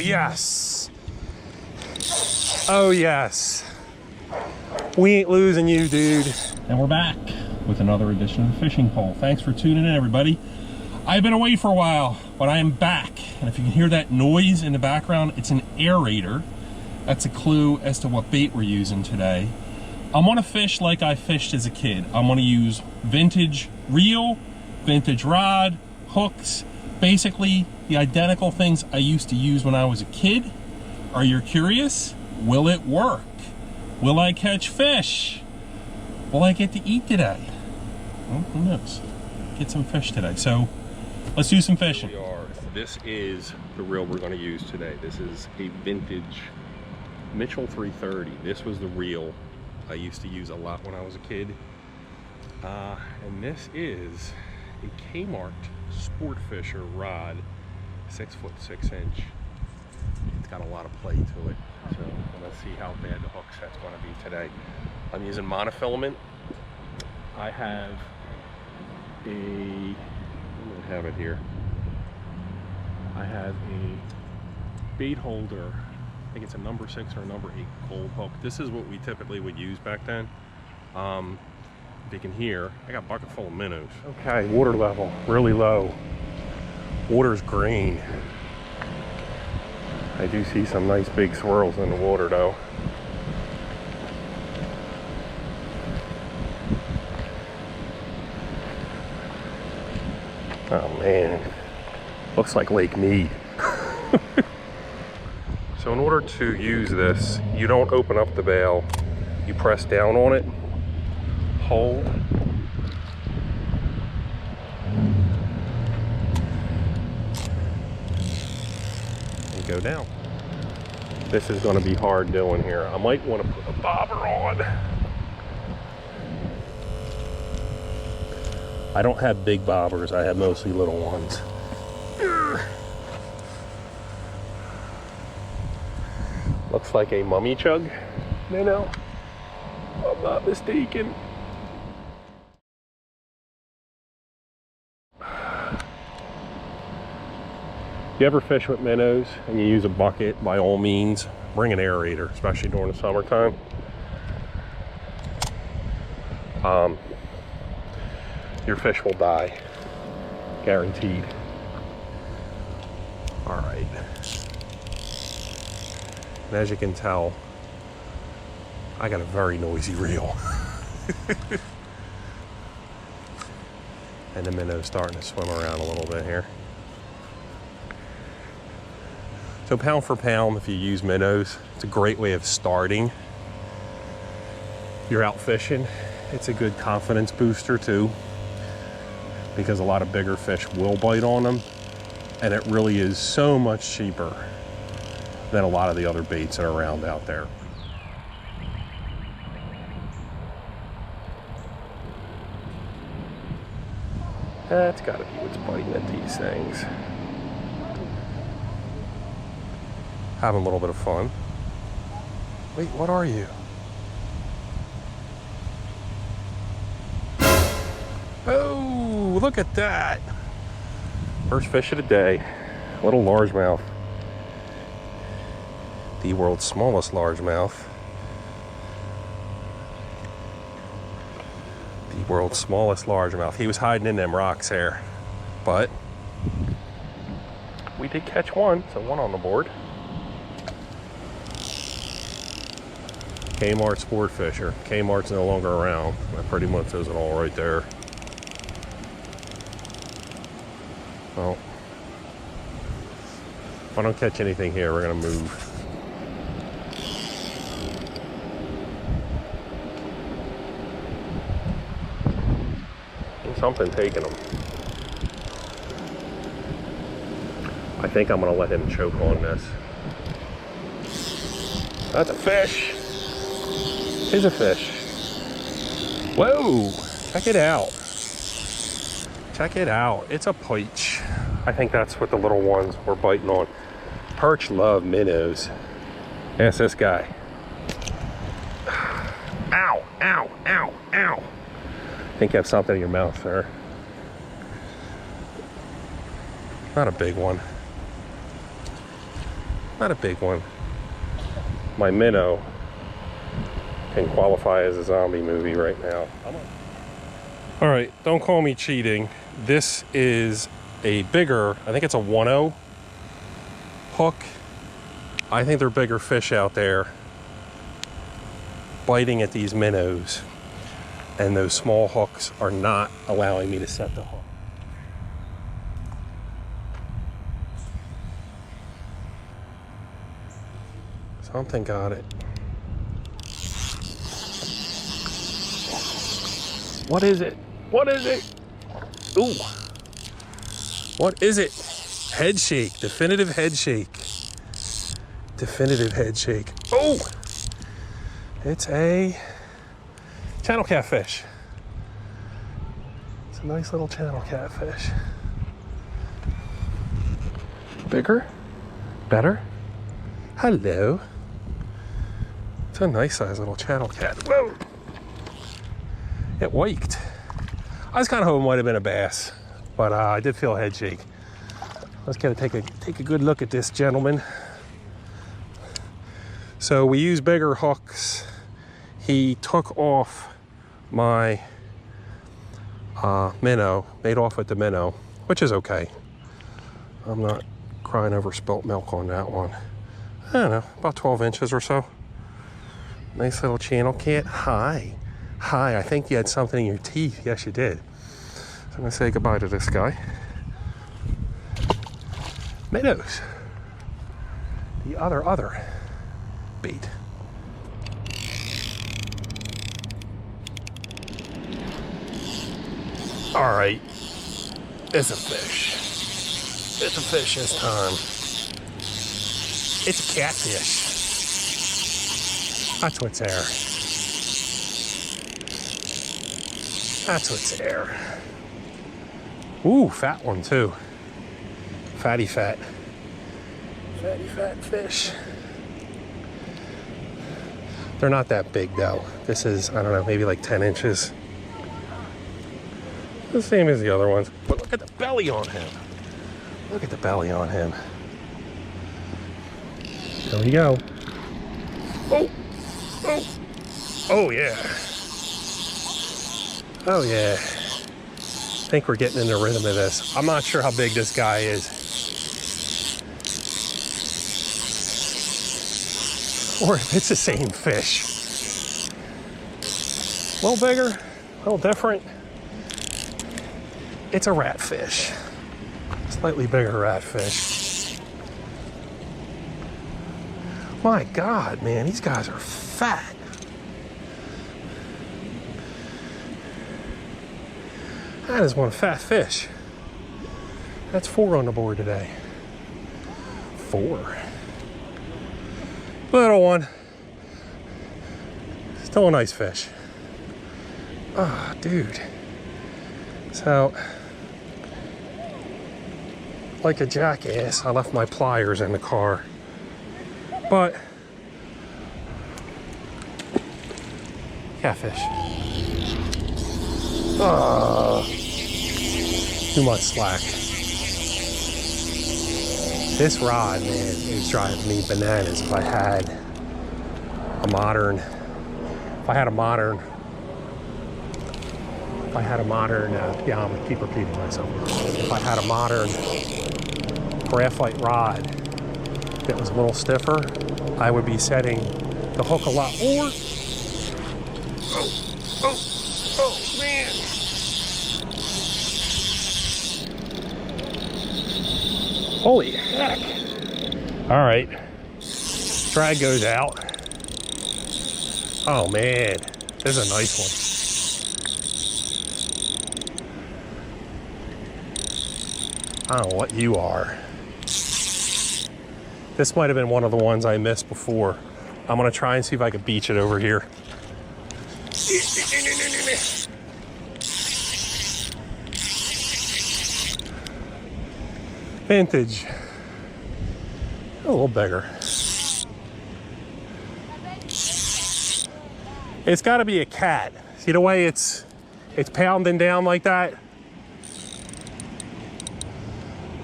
yes. Oh, yes. We ain't losing you, dude. And we're back with another edition of the Fishing Pole. Thanks for tuning in, everybody. I've been away for a while, but I am back. And if you can hear that noise in the background, it's an aerator. That's a clue as to what bait we're using today. I'm gonna fish like I fished as a kid. I'm gonna use vintage reel, vintage rod, hooks, basically the identical things I used to use when I was a kid. Are you curious? Will it work? Will I catch fish? Will I get to eat today? Well, who knows? Get some fish today. So let's do some fishing. Here we are. This is the reel we're going to use today. This is a vintage Mitchell 330. This was the reel I used to use a lot when I was a kid. And this is a KMART Sport Fisher rod, 6 foot 6 inch. It's got a lot of play to it. So let's see how bad the hook set's going to be today. I'm using monofilament. I have it here. I have a bait holder. I think it's a number 6 or a number 8 gold hook. This is what we typically would use back then. If you can hear, I got a bucket full of minnows. Okay, water level really low. Water's green. I do see some nice big swirls in the water though. Oh man, looks like Lake Mead. So in order to use this, you don't open up the bail, you press down on it, hold, and go down. This is going to be hard doing here. I might want to put a bobber on. I don't have big bobbers, I have mostly little ones. Looks like a mummy chug, Minnow. I'm not mistaken. If you ever fish with minnows and you use a bucket, by all means, bring an aerator, especially during the summertime. Your fish will die, guaranteed. All right. And as you can tell, I got a very noisy reel. And the minnow's starting to swim around a little bit here. So pound for pound, if you use minnows, it's a great way of starting. If you're out fishing, it's a good confidence booster too, because a lot of bigger fish will bite on them, and it really is so much cheaper than a lot of the other baits that are around out there. That's gotta be what's biting at these things. Having a little bit of fun. Wait, what are you? Oh, look at that. First fish of the day. Little largemouth. The world's smallest largemouth. The world's smallest largemouth. He was hiding in them rocks there. But we did catch one, so one on the board. KMART Sport Fisher. KMART's no longer around. That pretty much says it all right there. Well, if I don't catch anything here, we're gonna move. And something taking him. I think I'm gonna let him choke on this. That's a fish. Here's a fish. Whoa, check it out. Check it out, it's a perch. I think that's what the little ones were biting on. Perch love minnows. Ask this guy. Ow, ow, ow, ow. I think you have something in your mouth, sir. Not a big one. Not a big one. My minnow can qualify as a zombie movie right now. All right, don't call me cheating. This is a bigger, I think it's a 1.0 hook. I think there are bigger fish out there biting at these minnows, and those small hooks are not allowing me to set the hook. Something got it. What is it? What is it? Ooh. What is it? Head shake. Definitive head shake. Definitive head shake. Oh! It's a channel catfish. It's a nice little channel catfish. Bigger? Better? Hello. It's a nice sized little channel cat. Whoa! It waked. I was kind of hoping it might have been a bass, but I did feel a head shake. Let's take a good look at this gentleman. So we use bigger hooks. He took off my minnow, made off with the minnow, which is okay. I'm not crying over spilt milk on that one. I don't know, about 12 inches or so. Nice little channel cat. Hi. Hi, I think you had something in your teeth. Yes, you did. So I'm gonna say goodbye to this guy. Minnows. The other bait. All right, it's a fish. It's a fish this time. It's a catfish. That's what's there. That's what's there. Ooh, fat one too. Fatty fat. Fatty fat fish. They're not that big though. This is, I don't know, maybe like 10 inches. The same as the other ones. But look at the belly on him. Look at the belly on him. There we go. Oh! Oh! Oh yeah. Oh yeah. I think we're getting in the rhythm of this. I'm not sure how big this guy is. Or if it's the same fish. A little bigger, a little different. It's a ratfish. Slightly bigger ratfish. My God, man, these guys are fat. That is one fat fish. That's 4 on the board today. 4. Little one. Still a nice fish. Ah, dude. So, like a jackass, I left my pliers in the car. But, catfish. Too much slack. This rod, man, is driving me bananas. If I had a modern, yeah, I'm gonna keep repeating myself. If I had a modern graphite rod that was a little stiffer, I would be setting the hook a lot more. Oh, man. Holy heck. All right, drag goes out. Oh man, this is a nice one. I don't know what you are. This might have been one of the ones I missed before. I'm gonna try and see if I can beach it over here. Vintage. A little bigger. It's got to be a cat. See the way it's pounding down like that?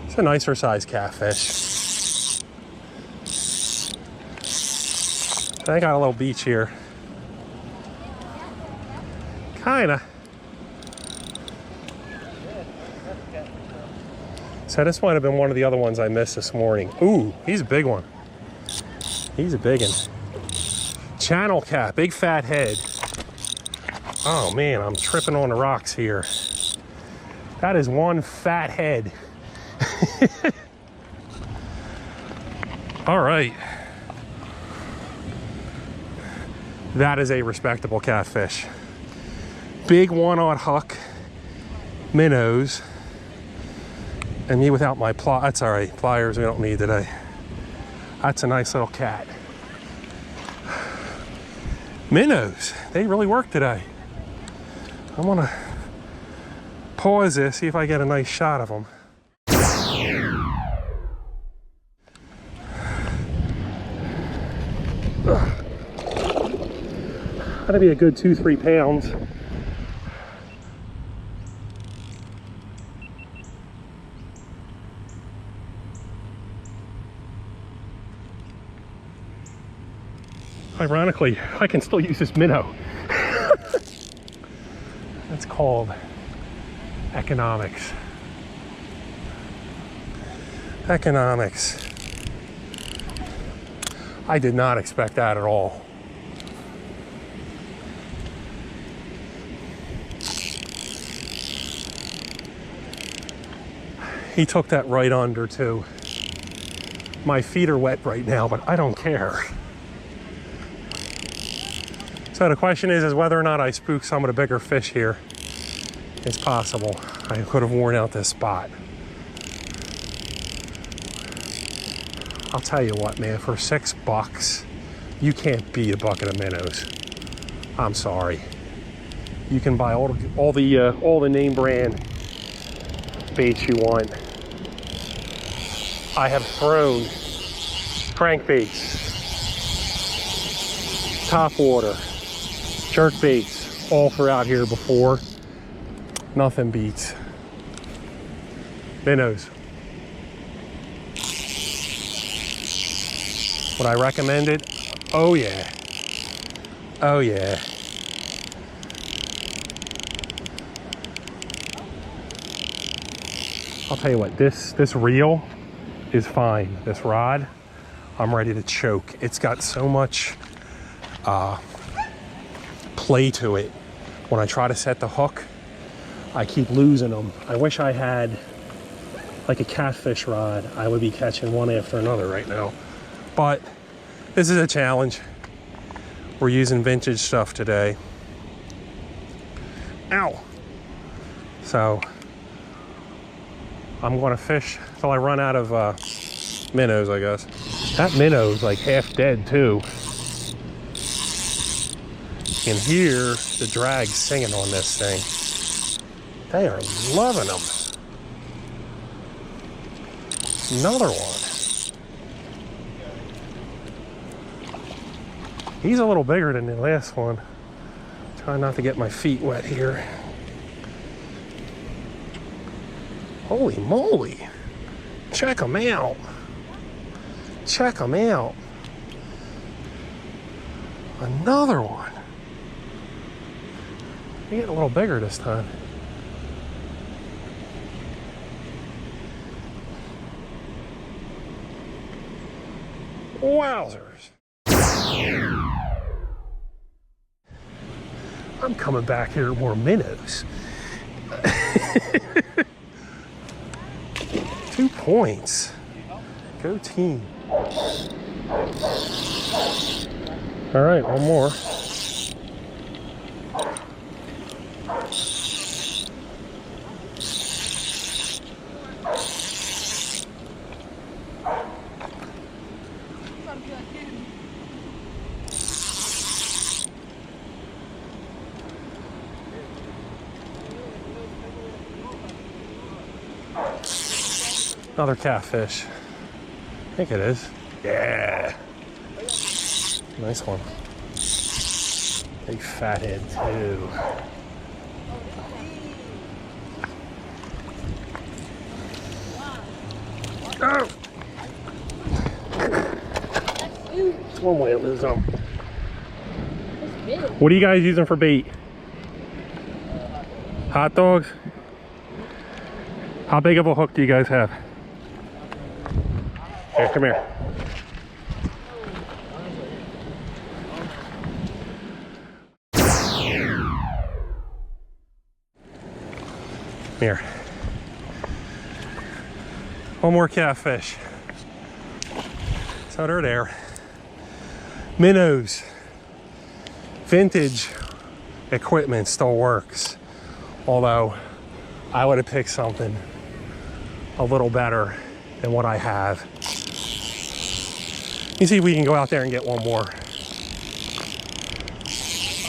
It's a nicer size catfish. I got a little beach here. Kinda. So this might have been one of the other ones I missed this morning. Ooh, he's a big one. He's a big one. Channel cat, big fat head. Oh man, I'm tripping on the rocks here. That is one fat head. All right. That is a respectable catfish. Big 1/0 hook, minnows. And me without my that's all right. Pliers we don't need today. That's a nice little cat. Minnows, they really work today. I'm gonna pause this, see if I get a nice shot of them. That'd be a good 2-3 pounds. Ironically, I can still use this minnow. That's called economics. Economics. I did not expect that at all. He took that right under too. My feet are wet right now, but I don't care. So the question is whether or not I spook some of the bigger fish here. It's possible. I could have worn out this spot. I'll tell you what, man, for $6, you can't beat a bucket of minnows. I'm sorry. You can buy all the name brand baits you want. I have thrown crankbaits, topwater, jerk baits all throughout here before. Nothing beats minnows. Would I recommend it? Oh yeah. Oh yeah. I'll tell you what, this reel is fine. This rod, I'm ready to choke. It's got so much play to it. When I try to set the hook, I keep losing them. I wish I had like a catfish rod. I would be catching one after another right now. But this is a challenge. We're using vintage stuff today. Ow! So I'm gonna fish till I run out of minnows, I guess. That minnow's like half dead too. You can hear the drag singing on this thing. They are loving them. Another one. He's a little bigger than the last one. Trying not to get my feet wet here. Holy moly. Check them out. Check them out. Another one. They're getting a little bigger this time. Wowzers. I'm coming back here more minnows. 2 points. Go team. All right, one more. Another catfish. I think it is. Yeah. Nice one. Big fat head too. Oh! It's one way to lose them. What are you guys using for bait? Hot dogs? How big of a hook do you guys have? Here, come here. Here. One more catfish. So they're there. Minnows. Vintage equipment still works. Although I would have picked something a little better than what I have. You see if we can go out there and get one more.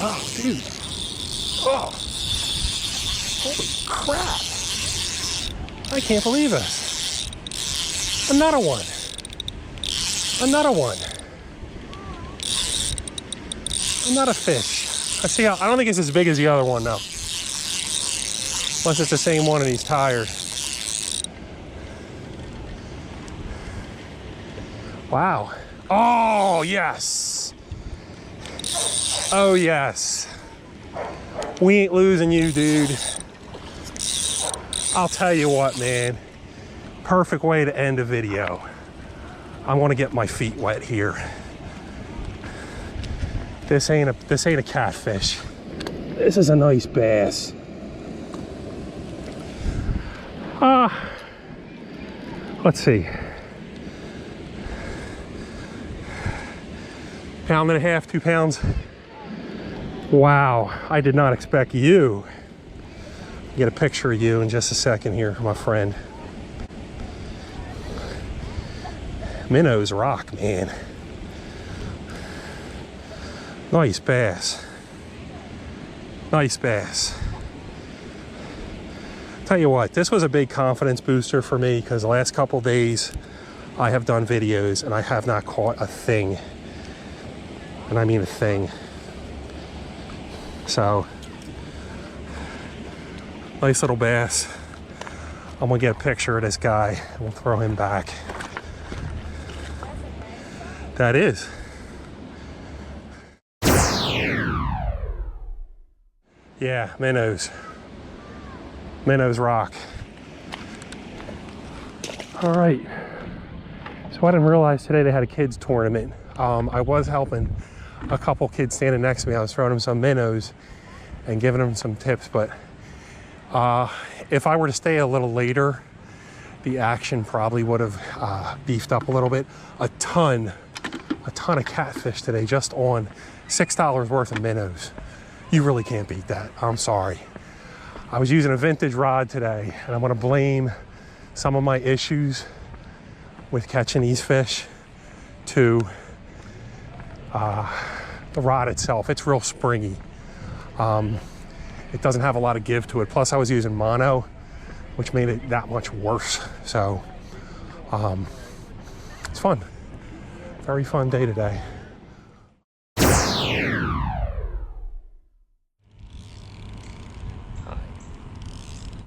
Oh, dude. Oh. Holy crap. I can't believe this. Another one. Another one. Another fish. I see how, I don't think it's as big as the other one though. Unless it's the same one and he's tired. Wow. Oh, yes. Oh, yes. We ain't losing you, dude. I'll tell you what, man. Perfect way to end a video. I want to get my feet wet here. This ain't a catfish. This is a nice bass. Let's see. Pound and a half, 2 pounds. Wow, I did not expect you. Get a picture of you in just a second here, my friend. Minnows rock, man. Nice bass. Nice bass. Tell you what, this was a big confidence booster for me because the last couple days I have done videos and I have not caught a thing. And I mean a thing. So, nice little bass. I'm gonna get a picture of this guy and we'll throw him back. That is. Yeah, minnows. Minnows rock. All right. So I didn't realize today they had a kids tournament. I was helping a couple kids standing next to me. I was throwing them some minnows and giving them some tips, but if I were to stay a little later, the action probably would have beefed up a little bit. A ton of catfish today, just on $6 worth of minnows. You really can't beat that. I'm sorry. I was using a vintage rod today, and I'm gonna blame some of my issues with catching these fish to the rod itself. It's real springy. It doesn't have a lot of give to it. Plus I was using mono, which made it that much worse. So it's fun. Very fun day today.